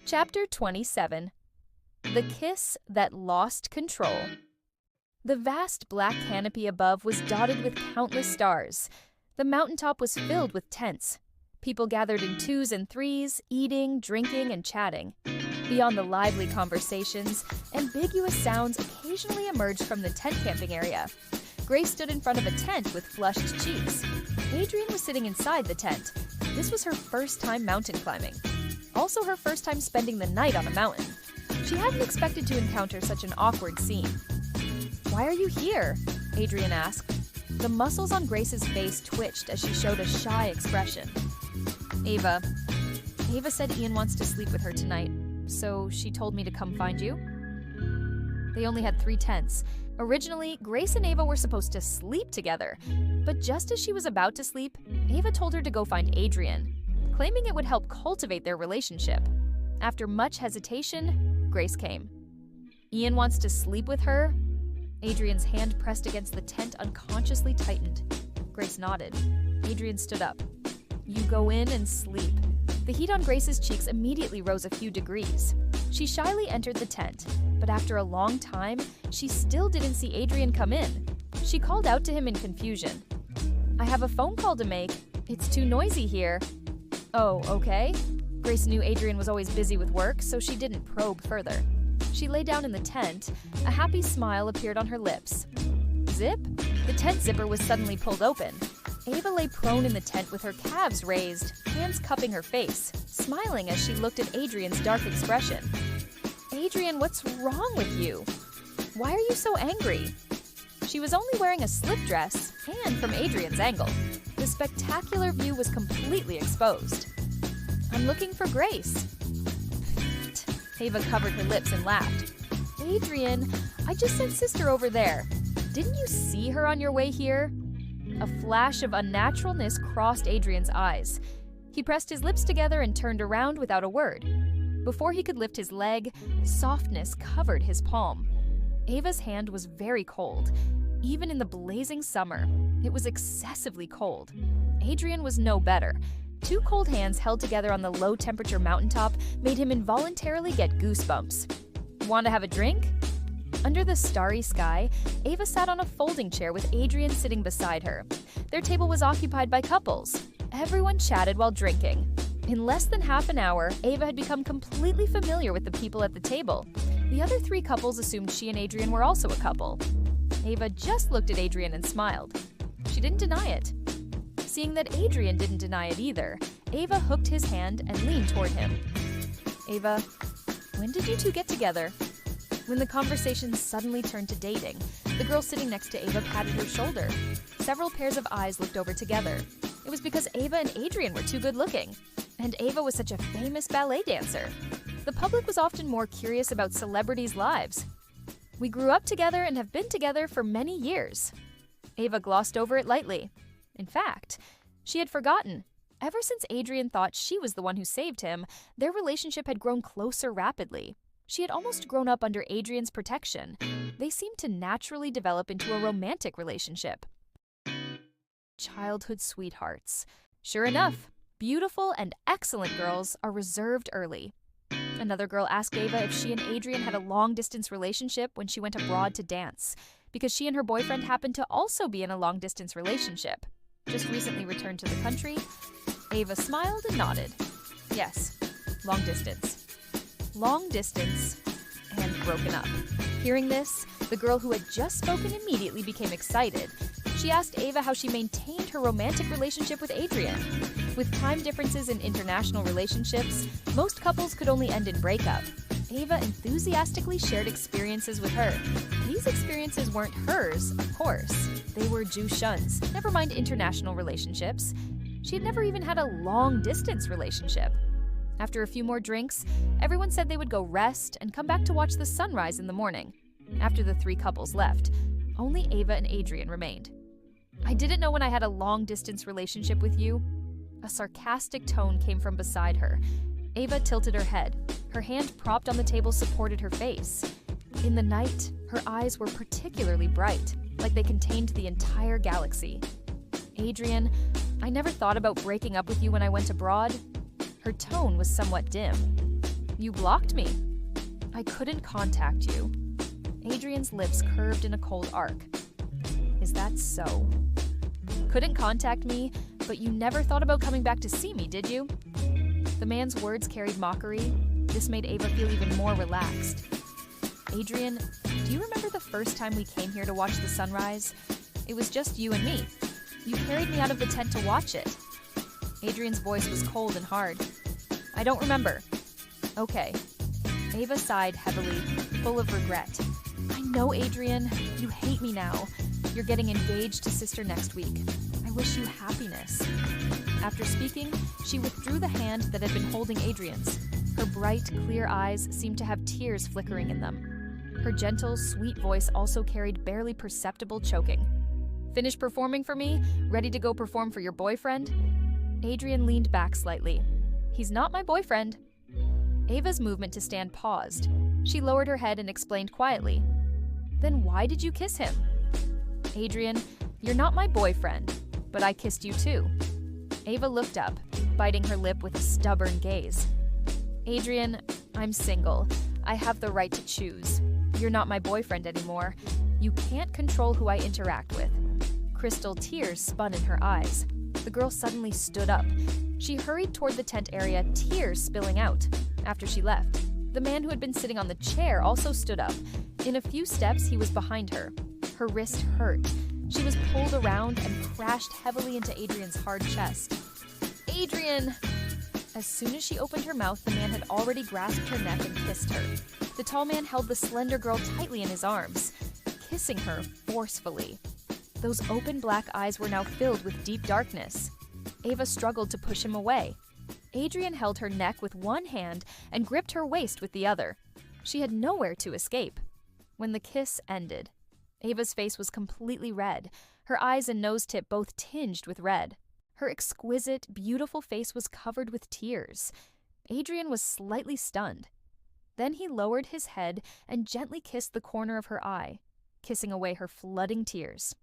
Chapter 27. The Kiss That Lost Control. The vast black canopy above was dotted with countless stars. The mountaintop was filled with tents. People gathered in twos and threes, eating, drinking, and chatting. Beyond the lively conversations, ambiguous sounds occasionally emerged from the tent camping area. Grace stood in front of a tent with flushed cheeks. Adrian was sitting inside the tent. This was her first time mountain climbing. Also her first time spending the night on a mountain. She hadn't expected to encounter such an awkward scene. "Why are you here?" Adrian asked. The muscles on Grace's face twitched as she showed a shy expression. Ava said Ian wants to sleep with her tonight, so she told me to come find you." They only had 3 tents. Originally, Grace and Ava were supposed to sleep together, but just as she was about to sleep, Ava told her to go find Adrian, claiming it would help cultivate their relationship. After much hesitation, Grace came. "Ian wants to sleep with her?" Adrian's hand pressed against the tent unconsciously tightened. Grace nodded. Adrian stood up. "You go in and sleep." The heat on Grace's cheeks immediately rose a few degrees. She shyly entered the tent, but after a long time, she still didn't see Adrian come in. She called out to him in confusion. "I have a phone call to make. It's too noisy here." "Oh, okay." Grace knew Adrian was always busy with work, so she didn't probe further. She lay down in the tent. A happy smile appeared on her lips. Zip? The tent zipper was suddenly pulled open. Ava lay prone in the tent with her calves raised, hands cupping her face, smiling as she looked at Adrian's dark expression. "Adrian, what's wrong with you? Why are you so angry?" She was only wearing a slip dress, and from Adrian's angle, the spectacular view was completely exposed. "I'm looking for Grace." Ava covered her lips and laughed. "Adrian, I just sent sister over there. Didn't you see her on your way here?" A flash of unnaturalness crossed Adrian's eyes. He pressed his lips together and turned around without a word. Before he could lift his leg, softness covered his palm. Ava's hand was very cold. Even in the blazing summer, it was excessively cold. Adrian was no better. 2 cold hands held together on the low-temperature mountaintop made him involuntarily get goosebumps. "Want to have a drink?" Under the starry sky, Ava sat on a folding chair with Adrian sitting beside her. Their table was occupied by couples. Everyone chatted while drinking. In less than half an hour, Ava had become completely familiar with the people at the table. The other 3 couples assumed she and Adrian were also a couple. Ava just looked at Adrian and smiled. She didn't deny it. Seeing that Adrian didn't deny it either, Ava hooked his hand and leaned toward him. "Ava, when did you 2 get together?" When the conversation suddenly turned to dating, the girl sitting next to Ava patted her shoulder. Several pairs of eyes looked over together. It was because Ava and Adrian were too good-looking, and Ava was such a famous ballet dancer. The public was often more curious about celebrities' lives. "We grew up together and have been together for many years." Ava glossed over it lightly. In fact, she had forgotten. Ever since Adrian thought she was the one who saved him, their relationship had grown closer rapidly. She had almost grown up under Adrian's protection. They seemed to naturally develop into a romantic relationship. Childhood sweethearts. Sure enough, beautiful and excellent girls are reserved early. Another girl asked Ava if she and Adrian had a long-distance relationship when she went abroad to dance, because she and her boyfriend happened to also be in a long-distance relationship. Just recently returned to the country, Ava smiled and nodded. Yes, long distance. Long distance, and broken up. Hearing this, the girl who had just spoken immediately became excited. She asked Ava how she maintained her romantic relationship with Adrian. With time differences in international relationships, most couples could only end in breakup. Ava enthusiastically shared experiences with her. These experiences weren't hers, of course. They were Ju Shun's, never mind international relationships. She had never even had a long-distance relationship. After a few more drinks, everyone said they would go rest and come back to watch the sunrise in the morning. After the 3 couples left, only Ava and Adrian remained. "I didn't know when I had a long-distance relationship with you." A sarcastic tone came from beside her. Ava tilted her head. Her hand propped on the table supported her face. In the night, her eyes were particularly bright, like they contained the entire galaxy. "Adrian, I never thought about breaking up with you when I went abroad." Her tone was somewhat dim. You blocked me. I couldn't contact you. Adrian's lips curved in a cold arc. Is that so? Couldn't contact me, but you never thought about coming back to see me, did you? The man's words carried mockery. This made Ava feel even more relaxed. Adrian, do you remember the first time we came here to watch the sunrise? It was just you and me. You carried me out of the tent to watch it. Adrian's voice was cold and hard. I don't remember. Okay. Ava sighed heavily, full of regret. I know, Adrian. You hate me now. You're getting engaged to sister next week. I wish you happiness. After speaking, she withdrew the hand that had been holding Adrian's. Her bright, clear eyes seemed to have tears flickering in them. Her gentle, sweet voice also carried barely perceptible choking. Finished performing for me? Ready to go perform for your boyfriend? Adrian leaned back slightly. He's not my boyfriend. Ava's movement to stand paused. She lowered her head and explained quietly. Then why did you kiss him? Adrian, you're not my boyfriend, but I kissed you too. Ava looked up, biting her lip with a stubborn gaze. Adrian, I'm single. I have the right to choose. You're not my boyfriend anymore. You can't control who I interact with. Crystal tears spun in her eyes. The girl suddenly stood up. She hurried toward the tent area, tears spilling out. After she left, the man who had been sitting on the chair also stood up. In a few steps, he was behind her. Her wrist hurt. She was pulled around and crashed heavily into Adrian's hard chest. Adrian! As soon as she opened her mouth, the man had already grasped her neck and kissed her. The tall man held the slender girl tightly in his arms, kissing her forcefully. Those open black eyes were now filled with deep darkness. Ava struggled to push him away. Adrian held her neck with one hand and gripped her waist with the other. She had nowhere to escape. When the kiss ended, Ava's face was completely red, her eyes and nose tip both tinged with red. Her exquisite, beautiful face was covered with tears. Adrian was slightly stunned. Then he lowered his head and gently kissed the corner of her eye, kissing away her flooding tears.